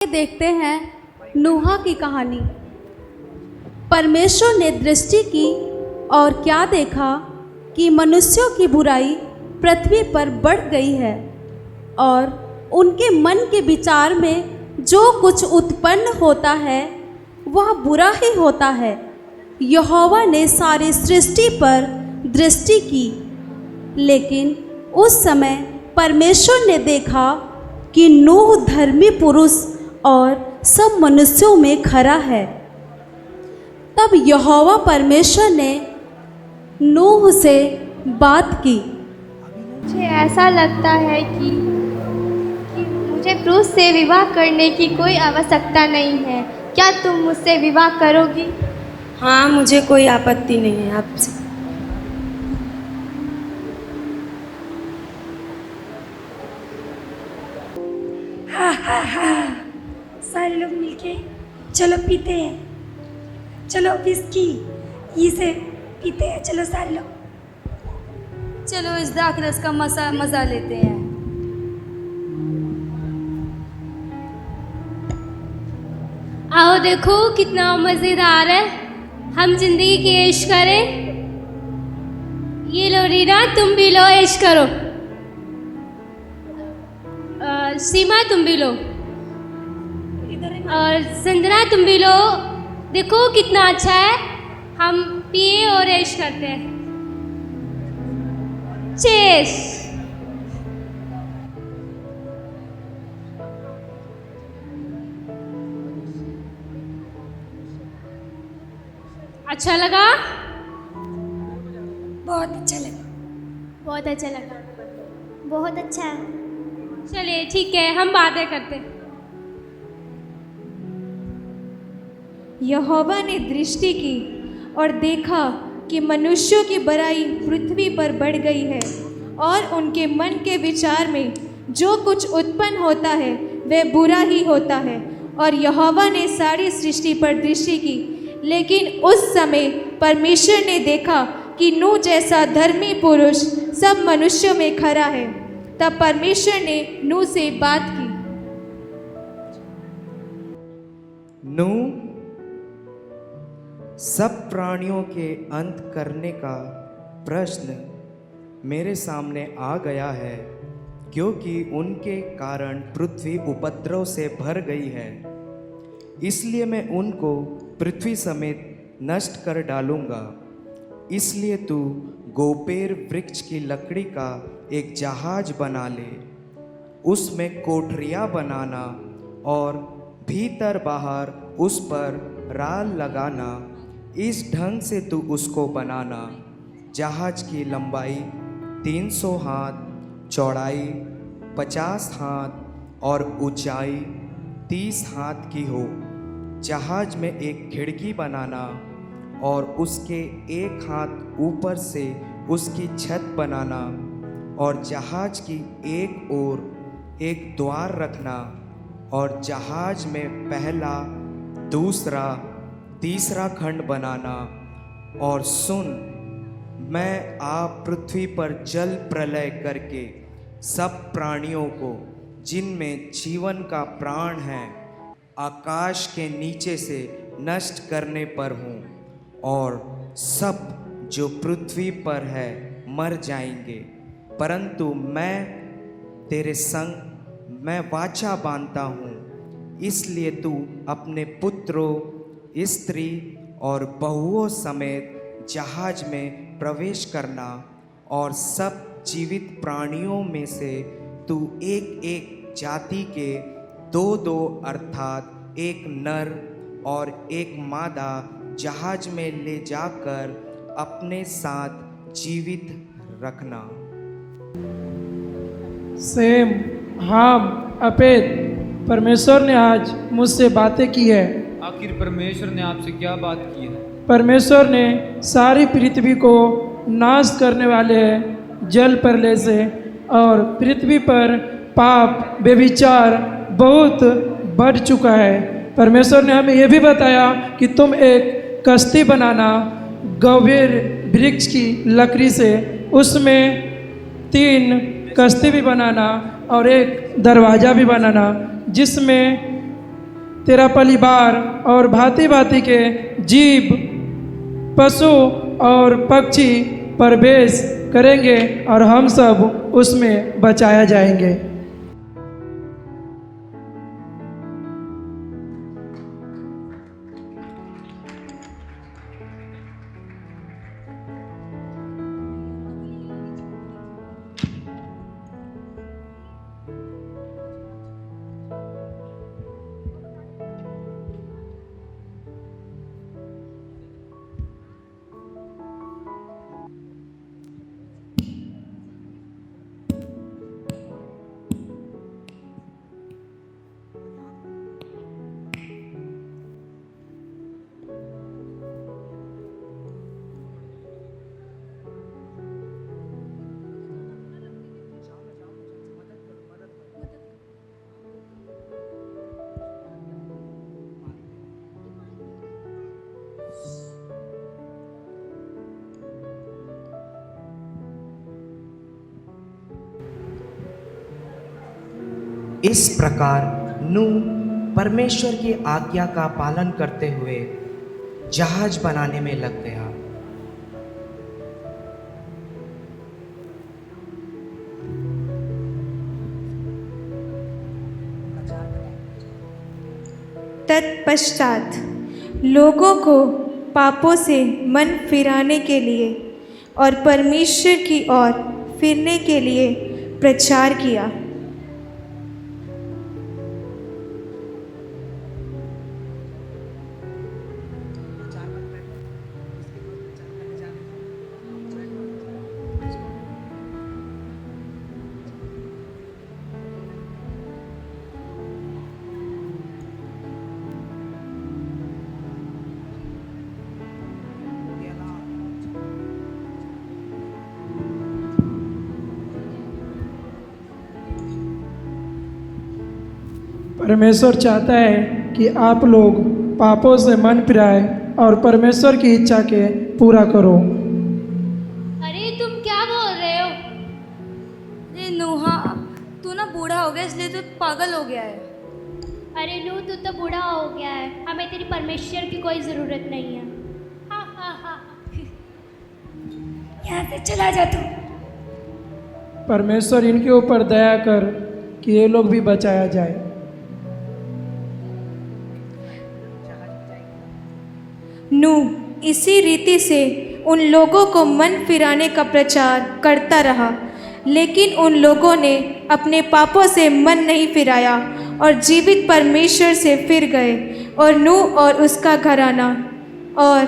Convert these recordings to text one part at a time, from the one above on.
देखते हैं नूहा की कहानी। परमेश्वर ने दृष्टि की और क्या देखा कि मनुष्यों की बुराई पृथ्वी पर बढ़ गई है और उनके मन के विचार में जो कुछ उत्पन्न होता है वह बुरा ही होता है। यहोवा ने सारी सृष्टि पर दृष्टि की, लेकिन उस समय परमेश्वर ने देखा कि नूह धर्मी पुरुष और सब मनुष्यों में खरा है। तब यहोवा परमेश्वर ने नूह से बात की। मुझे ऐसा लगता है कि मुझे क्रूस से विवाह करने की कोई आवश्यकता नहीं है। क्या तुम मुझसे विवाह करोगी? हाँ, मुझे कोई आपत्ति नहीं है आपसे। सारे लोग मिलके चलो पीते हैं, चलो विस्की ये से पीते हैं, चलो सारे लोग। चलो इस दाखरस का मज़ा लेते हैं। आओ देखो कितना मज़ेदार है, हम जिंदगी की ऐश करें। ये लो रीना, तुम भी लो, ऐश करो। सीमा तुम भी लो, और संजना तुम भी लो। देखो कितना अच्छा है, हम पिए और ऐश करते हैं। चेस। अच्छा लगा? बहुत अच्छा लगा। बहुत अच्छा लगा। बहुत अच्छा है। चलिए ठीक है, हम बातें करते हैं। यहोवा ने दृष्टि की और देखा कि मनुष्यों की बुराई पृथ्वी पर बढ़ गई है और उनके मन के विचार में जो कुछ उत्पन्न होता है वह बुरा ही होता है। और यहोवा ने सारी सृष्टि पर दृष्टि की, लेकिन उस समय परमेश्वर ने देखा कि नूह जैसा धर्मी पुरुष सब मनुष्यों में खरा है। तब परमेश्वर ने नूह से बात की। नूह, सब प्राणियों के अंत करने का प्रश्न मेरे सामने आ गया है, क्योंकि उनके कारण पृथ्वी उपद्रव से भर गई है। इसलिए मैं उनको पृथ्वी समेत नष्ट कर डालूंगा। इसलिए तू गोपेर वृक्ष की लकड़ी का एक जहाज बना ले, उसमें कोठरियाँ बनाना और भीतर बाहर उस पर राल लगाना। इस ढंग से तू उसको बनाना। जहाज की लंबाई 300 हाथ, चौड़ाई 50 हाथ और ऊंचाई 30 हाथ की हो। जहाज में एक खिड़की बनाना और उसके एक हाथ ऊपर से उसकी छत बनाना, और जहाज की एक ओर एक द्वार रखना, और जहाज में पहला, दूसरा, तीसरा खंड बनाना। और सुन, मैं आप पृथ्वी पर जल प्रलय करके सब प्राणियों को जिनमें जीवन का प्राण है आकाश के नीचे से नष्ट करने पर हूँ, और सब जो पृथ्वी पर है मर जाएंगे। परंतु मैं तेरे संग मैं वाचा बांधता हूँ। इसलिए तू अपने पुत्रों, स्त्री और बहुओं समेत जहाज में प्रवेश करना, और सब जीवित प्राणियों में से तू एक एक जाति के 2-2 अर्थात एक नर और एक मादा जहाज में ले जाकर अपने साथ जीवित रखना। सेम, हाम, अपेद, परमेश्वर ने आज मुझसे बातें की है। आखिर परमेश्वर ने आपसे क्या बात की है? परमेश्वर ने सारी पृथ्वी को नाश करने वाले जल प्रलय से और पृथ्वी पर पाप व्यभिचार बहुत बढ़ चुका है। परमेश्वर ने हमें यह भी बताया कि तुम एक कश्ती बनाना गंभीर वृक्ष की लकड़ी से, उसमें 3 कश्ती भी बनाना और एक दरवाज़ा भी बनाना, जिसमें तेरा परिवार और भांति भांति के जीव, पशु और पक्षी प्रवेश करेंगे और हम सब उसमें बचाया जाएंगे। इस प्रकार नूह परमेश्वर की आज्ञा का पालन करते हुए जहाज बनाने में लग गया। तत्पश्चात लोगों को पापों से मन फिराने के लिए और परमेश्वर की ओर फिरने के लिए प्रचार किया। परमेश्वर चाहता है कि आप लोग पापों से मन फिराए और परमेश्वर की इच्छा के पूरा करो। अरे तुम क्या बोल रहे हो? अरे नूहा, तू ना बूढ़ा हो गया इसलिए तू पागल हो गया है। अरे नूह, तू तो बूढ़ा हो गया है, हमें तेरी परमेश्वर की कोई ज़रूरत नहीं है। हा हा हा। यहाँ से चला जा तू। परमेश्वर इनके ऊपर दया कर कि ये लोग भी बचाया जाए। नूह इसी रीति से उन लोगों को मन फिराने का प्रचार करता रहा, लेकिन उन लोगों ने अपने पापों से मन नहीं फिराया और जीवित परमेश्वर से फिर गए। और नूह और उसका घराना और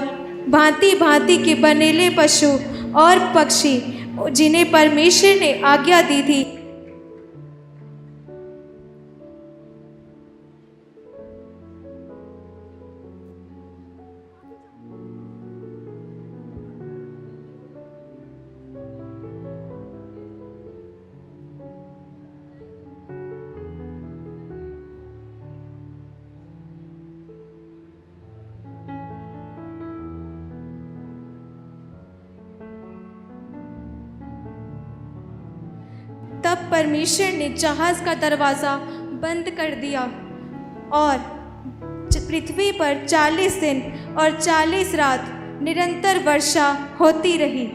भांति भांति के बनेले पशु और पक्षी जिन्हें परमेश्वर ने आज्ञा दी थी, तब परमेश्वर ने जहाज का दरवाज़ा बंद कर दिया और पृथ्वी पर 40 दिन और 40 रात निरंतर वर्षा होती रही।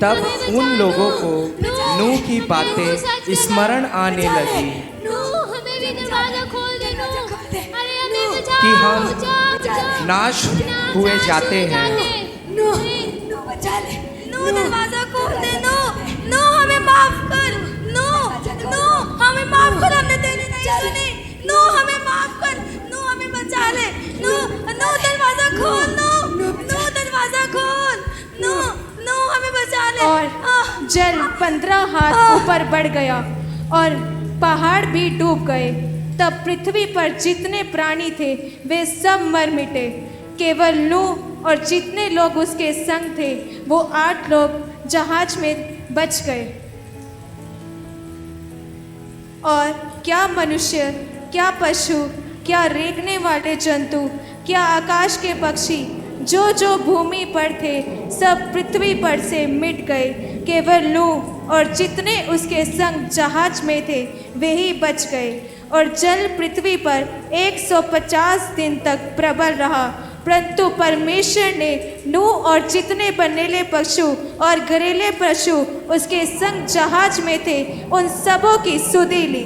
तब उन लोगों को नूह की बातें स्मरण आने लगी कि हम नाश हुए जाते हैं। नूह, दरवाजा खोल दे नूह। और जल 15 हाथ ऊपर बढ़ गया और पहाड़ भी डूब गए। तब पृथ्वी पर जितने प्राणी थे वे सब मर मिटे। केवल नूह और जितने लोग उसके संग थे वो 8 लोग जहाज में बच गए। और क्या मनुष्य, क्या पशु, क्या रेंगने वाले जंतु, क्या आकाश के पक्षी जो जो भूमि पर थे सब पृथ्वी पर से मिट गए। केवल नूह और जितने उसके संग जहाज में थे वे ही बच गए। और जल पृथ्वी पर 150 दिन तक प्रबल रहा। परंतु परमेश्वर ने नूह और जितने बनेले पशु और घरेले पशु उसके संग जहाज में थे उन सबों की सुधि ली।